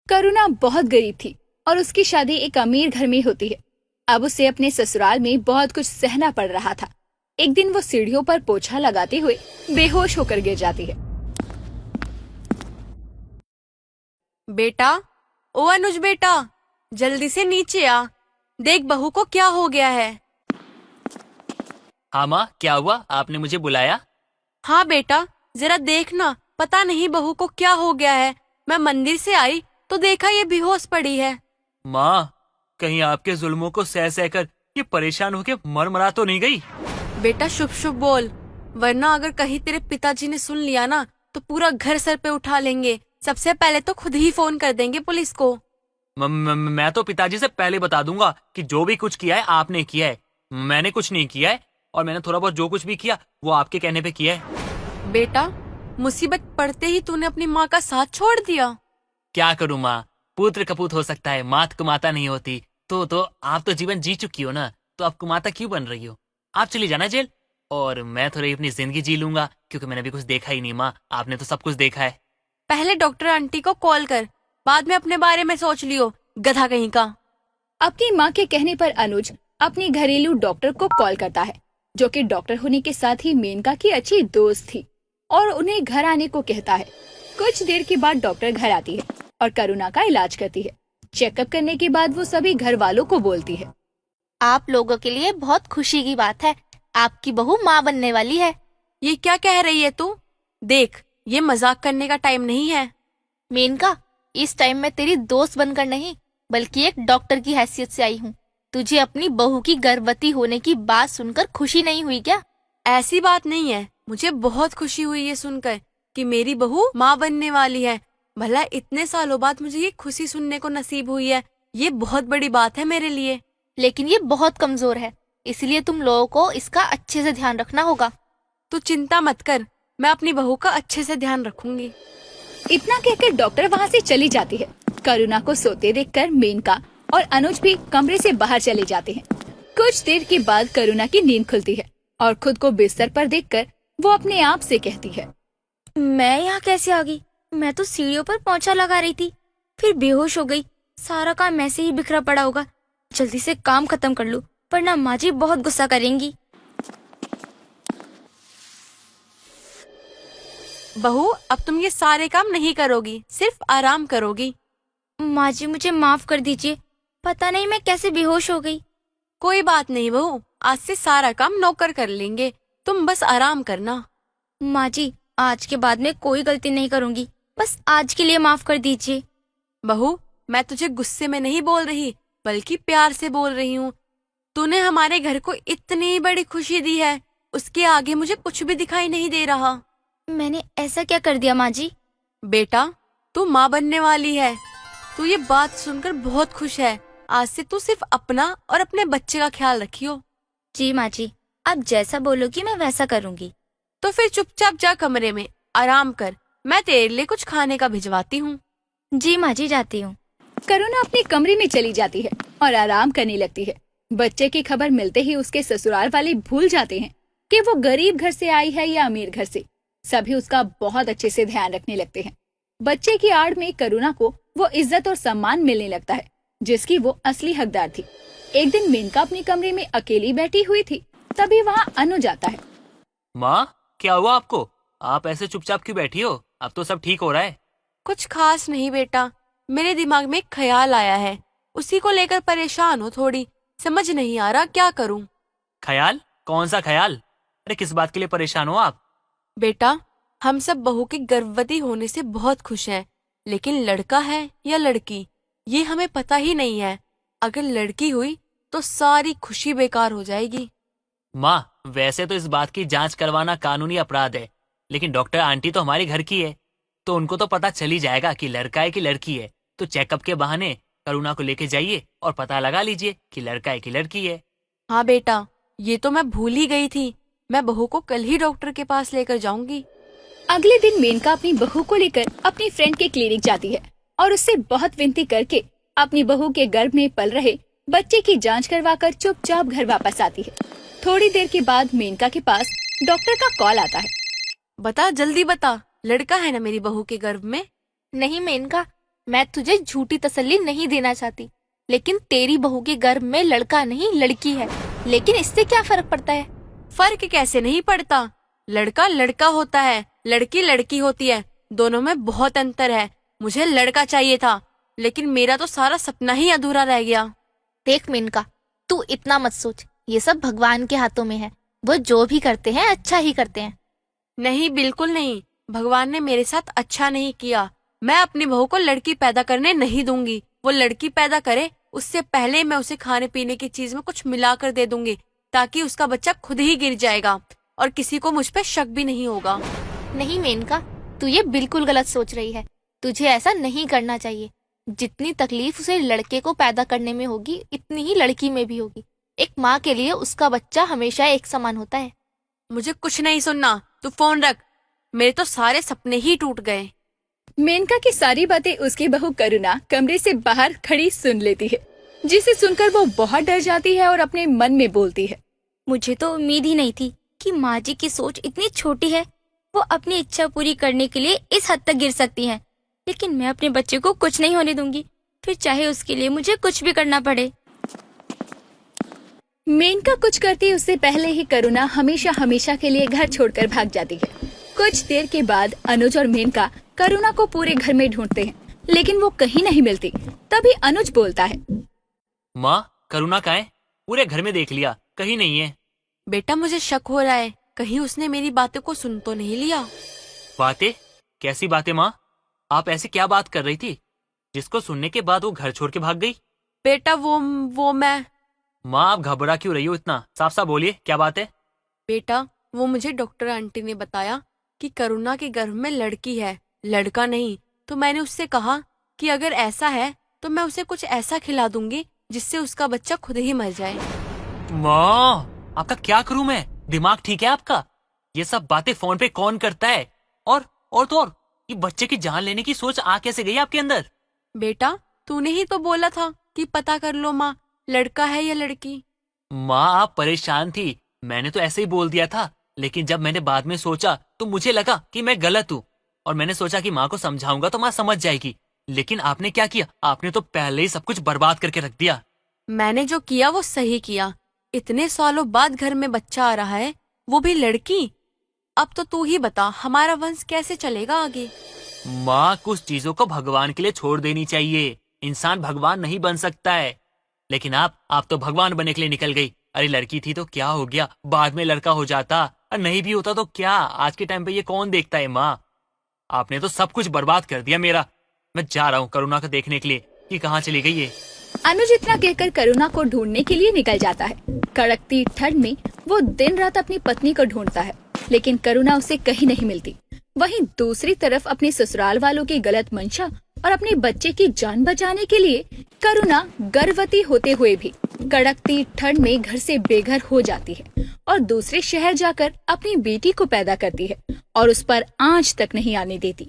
करुणा बहुत गरीब थी और उसकी शादी एक अमीर घर में होती है। अब उसे अपने ससुराल में बहुत कुछ सहना पड़ रहा था। एक दिन वो सीढ़ियों पर पोछा लगाते हुए बेहोश होकर गिर जाती है। बेटा, ओ अनुज बेटा, जल्दी से नीचे आ। देख बहू को क्या हो गया है। हाँ माँ, क्या हुआ? आपने मुझे बुलाया? हाँ बेटा, जरा देखना, पता नहीं बहू को क्या हो गया है। मैं मंदिर से आई तो देखा ये बेहोश पड़ी है। माँ, कहीं आपके जुल्मों को सह सह कर ये परेशान होके मर मरा तो नहीं गई? बेटा शुभ शुभ बोल, वरना अगर कहीं तेरे पिताजी ने सुन लिया ना तो पूरा घर सर पे उठा लेंगे। सबसे पहले तो खुद ही फोन कर देंगे पुलिस को। मैं तो पिताजी से पहले बता दूंगा कि जो भी कुछ किया है आपने किया है। मैंने कुछ नहीं किया है, और मैंने थोड़ा बहुत जो कुछ भी किया वो आपके कहने पे किया है। बेटा, मुसीबत पड़ते ही तूने अपनी माँ का साथ छोड़ दिया। क्या करूँ माँ, पुत्र कपूत हो सकता है, मात कुमाता नहीं होती। तो आप तो जीवन जी चुकी हो ना, तो आप कुमाता क्यों बन रही हो? आप चली जाना जेल, और मैं थोड़ी अपनी जिंदगी जी लूंगा, क्योंकि मैंने भी कुछ देखा ही नहीं। माँ, आपने तो सब कुछ देखा है। पहले डॉक्टर आंटी को कॉल कर, बाद में अपने बारे में सोच लियो, गधा कहीं का। अपनी माँ के कहने पर अनुज अपनी घरेलू डॉक्टर को कॉल करता है, जो कि डॉक्टर होने के साथ ही मेनका की अच्छी दोस्त थी, और उन्हें घर आने को कहता है। कुछ देर के बाद डॉक्टर घर आती है और करुणा का इलाज करती है। चेकअप करने के बाद वो सभी घर वालों को बोलती है, आप लोगों के लिए बहुत खुशी की बात है, आपकी बहू माँ बनने वाली है। ये क्या कह रही है तू? देख, ये मजाक करने का टाइम नहीं है। मेनका, इस टाइम मैं तेरी दोस्त बनकर नहीं बल्कि एक डॉक्टर की हैसियत से आई हूँ। तुझे अपनी बहू की गर्भवती होने की बात सुनकर खुशी नहीं हुई क्या? ऐसी बात नहीं है, मुझे बहुत खुशी हुई ये सुनकर कि मेरी बहू माँ बनने वाली है। भला इतने सालों बाद मुझे ये खुशी सुनने को नसीब हुई है, ये बहुत बड़ी बात है मेरे लिए। लेकिन ये बहुत कमजोर है, इसलिए तुम लोगों को इसका अच्छे से ध्यान रखना होगा। तू चिंता मत कर, मैं अपनी बहू का अच्छे से ध्यान रखूंगी। इतना कहकर डॉक्टर वहाँ से चली जाती है। करुणा को सोते देखकर मेनका और अनुज भी कमरे से बाहर चले जाते हैं। कुछ देर के बाद करुणा की नींद खुलती है और खुद को बिस्तर पर देखकर वो अपने आप से कहती है, मैं यहाँ कैसे आ गई? मैं तो सीढ़ियों पर पोंछा लगा रही थी, फिर बेहोश हो गई। सारा काम ऐसे ही बिखरा पड़ा होगा। जल्दी से काम खत्म कर लूं, वरना माँ जी बहुत गुस्सा करेंगी। बहू, अब तुम ये सारे काम नहीं करोगी, सिर्फ आराम करोगी। माँ जी मुझे माफ कर दीजिए, पता नहीं मैं कैसे बेहोश हो गई। कोई बात नहीं बहू, आज से सारा काम नौकर कर लेंगे, तुम बस आराम करना। माँ जी, आज के बाद में कोई गलती नहीं करूंगी, बस आज के लिए माफ कर दीजिए। बहू, मैं तुझे गुस्से में नहीं बोल रही, बल्कि प्यार से बोल रही हूँ। तूने हमारे घर को इतनी बड़ी खुशी दी है, उसके आगे मुझे कुछ भी दिखाई नहीं दे रहा। मैंने ऐसा क्या कर दिया माँ जी? बेटा, तू माँ बनने वाली है। तू ये बात सुनकर बहुत खुश है। आज से तू सिर्फ अपना और अपने बच्चे का ख्याल रखियो। जी माँ जी, आप जैसा बोलोगी मैं वैसा करूँगी। तो फिर चुपचाप जा कमरे में आराम कर, मैं तेरे लिए कुछ खाने का भिजवाती हूँ। जी माँ जी, जाती हूँ। करुणा अपने कमरे में चली जाती है और आराम करने लगती है। बच्चे की खबर मिलते ही उसके ससुराल वाले भूल जाते हैं कि वो गरीब घर से आई है या अमीर घर से। सभी उसका बहुत अच्छे से ध्यान रखने लगते हैं। बच्चे की आड़ में करुणा को वो इज्जत और सम्मान मिलने लगता है, जिसकी वो असली हकदार थी। एक दिन मेनका अपने कमरे में अकेली बैठी हुई थी, तभी वहाँ अनुज आता है। माँ, क्या हुआ आपको? आप ऐसे चुपचाप क्यों बैठी हो? अब तो सब ठीक हो रहा है। कुछ खास नहीं बेटा, मेरे दिमाग में एक ख्याल आया है, उसी को लेकर परेशान हो थोड़ी। समझ नहीं आ रहा क्या करूं। ख्याल? कौन सा ख्याल? अरे किस बात के लिए परेशान हो आप? बेटा, हम सब बहू के गर्भवती होने से बहुत खुश हैं, लेकिन लड़का है या लड़की ये हमें पता ही नहीं है। अगर लड़की हुई तो सारी खुशी बेकार हो जाएगी। माँ, वैसे तो इस बात की जांच करवाना कानूनी अपराध है, लेकिन डॉक्टर आंटी तो हमारे घर की है, तो उनको तो पता चल ही जाएगा कि लड़का है कि लड़की है। तो चेकअप के बहाने करुणा को लेके जाइए और पता लगा लीजिए कि लड़का है कि लड़की है। हाँ बेटा, ये तो मैं भूल ही गई थी। मैं बहू को कल ही डॉक्टर के पास लेकर जाऊंगी। अगले दिन मेनका अपनी बहू को लेकर अपनी फ्रेंड के क्लिनिक जाती है और उससे बहुत विनती करके अपनी बहू के गर्भ में पल रहे बच्चे की जांच करवाकर चुपचाप घर वापस आती है। थोड़ी देर के बाद मेनका के पास डॉक्टर का कॉल आता है। बता, जल्दी बता, लड़का है ना मेरी बहू के गर्भ में? नहीं मेनका, मैं तुझे झूठी तसल्ली नहीं देना चाहती, लेकिन तेरी बहू के गर्भ में लड़का नहीं लड़की है। लेकिन इससे क्या फर्क पड़ता है? फर्क कैसे नहीं पड़ता? लड़का लड़का होता है, लड़की लड़की होती है, दोनों में बहुत अंतर है। मुझे लड़का चाहिए था, लेकिन मेरा तो सारा सपना ही अधूरा रह गया। देख मेनका, तू इतना मत सोच, ये सब भगवान के हाथों में है। वो जो भी करते हैं अच्छा ही करते हैं। नहीं, बिल्कुल नहीं। भगवान ने मेरे साथ अच्छा नहीं किया। मैं अपनी बहू को लड़की पैदा करने नहीं दूंगी। वो लड़की पैदा करे उससे पहले मैं उसे खाने पीने की चीज में कुछ मिलाकर दे दूंगी, ताकि उसका बच्चा खुद ही गिर जाएगा और किसी को मुझ पे शक भी नहीं होगा। नहीं मेनका, तू ये बिल्कुल गलत सोच रही है। तुझे ऐसा नहीं करना चाहिए। जितनी तकलीफ उसे लड़के को पैदा करने में होगी, इतनी ही लड़की में भी होगी। एक माँ के लिए उसका बच्चा हमेशा एक समान होता है। मुझे कुछ नहीं सुनना, तू फोन रख। मेरे तो सारे सपने ही टूट गए। मेनका की सारी बातें उसकी बहू करुणा कमरे से बाहर खड़ी सुन लेती है, जिसे सुनकर वो बहुत डर जाती है और अपने मन में बोलती है, मुझे तो उम्मीद ही नहीं थी कि माँ जी की सोच इतनी छोटी है। वो अपनी इच्छा पूरी करने के लिए इस हद तक गिर सकती हैं। लेकिन मैं अपने बच्चे को कुछ नहीं होने दूंगी, फिर चाहे उसके लिए मुझे कुछ भी करना पड़े। मेनका कुछ करती उससे पहले ही करुणा हमेशा हमेशा के लिए घर छोड़कर भाग जाती है। कुछ देर के बाद अनुज और मेनका करुणा को पूरे घर में ढूंढते हैं, लेकिन वो कहीं नहीं मिलती। तभी अनुज बोलता है, माँ, करुणा कहाँ है? पूरे घर में देख लिया, कहीं नहीं है। बेटा, मुझे शक हो रहा है, कहीं उसने मेरी बातों को सुन तो नहीं लिया। बातें? कैसी बातें माँ? आप ऐसी क्या बात कर रही थी जिसको सुनने के बाद वो घर छोड़ के भाग गई? बेटा, वो मैं माँ, आप घबरा क्यों रही हो इतना? साफ साफ बोलिए, क्या बात है? बेटा, वो मुझे डॉक्टर आंटी ने बताया कि करुणा के गर्भ में लड़की है, लड़का नहीं। तो मैंने उससे कहा कि अगर ऐसा है तो मैं उसे कुछ ऐसा खिला दूंगी जिससे उसका बच्चा खुद ही मर जाए। माँ, आपका क्या करूं मैं? दिमाग ठीक है आपका? ये सब बातें फोन पे कौन करता है? और ये बच्चे की जान लेने की सोच आ कैसे गई आपके अंदर? बेटा, तूने ही तो बोला था कि पता कर लो माँ, लड़का है या लड़की। माँ, आप परेशान थी, मैंने तो ऐसे ही बोल दिया था। लेकिन जब मैंने बाद में सोचा तो मुझे लगा कि मैं गलत हूँ, और मैंने सोचा कि माँ को समझाऊंगा तो माँ समझ जाएगी। लेकिन आपने क्या किया? आपने तो पहले ही सब कुछ बर्बाद करके रख दिया। मैंने जो किया वो सही किया। इतने सालों बाद घर में बच्चा आ रहा है, वो भी लड़की। अब तो तू ही बता, हमारा वंश कैसे चलेगा आगे? माँ, कुछ चीजों को भगवान के लिए छोड़ देनी चाहिए। इंसान भगवान नहीं बन सकता है। लेकिन आप तो भगवान बनने के लिए निकल गई। अरे लड़की थी तो क्या हो गया, बाद में लड़का हो जाता, और नहीं भी होता तो क्या? आज के टाइम पे ये कौन देखता है माँ? आपने तो सब कुछ बर्बाद कर दिया मेरा। मैं जा रहा हूँ करुणा को देखने के लिए कि कहाँ चली गई है। अनुज इतना कहकर करुणा को ढूंढने के लिए निकल जाता है। कड़कती ठंड में वो दिन रात अपनी पत्नी को ढूंढता है, लेकिन करुणा उसे कहीं नहीं मिलती। वहीं दूसरी तरफ अपने ससुराल वालों की गलत मंशा और अपने बच्चे की जान बचाने के लिए करुणा गर्भवती होते हुए भी कड़कती ठंड में घर से बेघर हो जाती है और दूसरे शहर जाकर अपनी बेटी को पैदा करती है और उस पर आंच तक नहीं आने देती।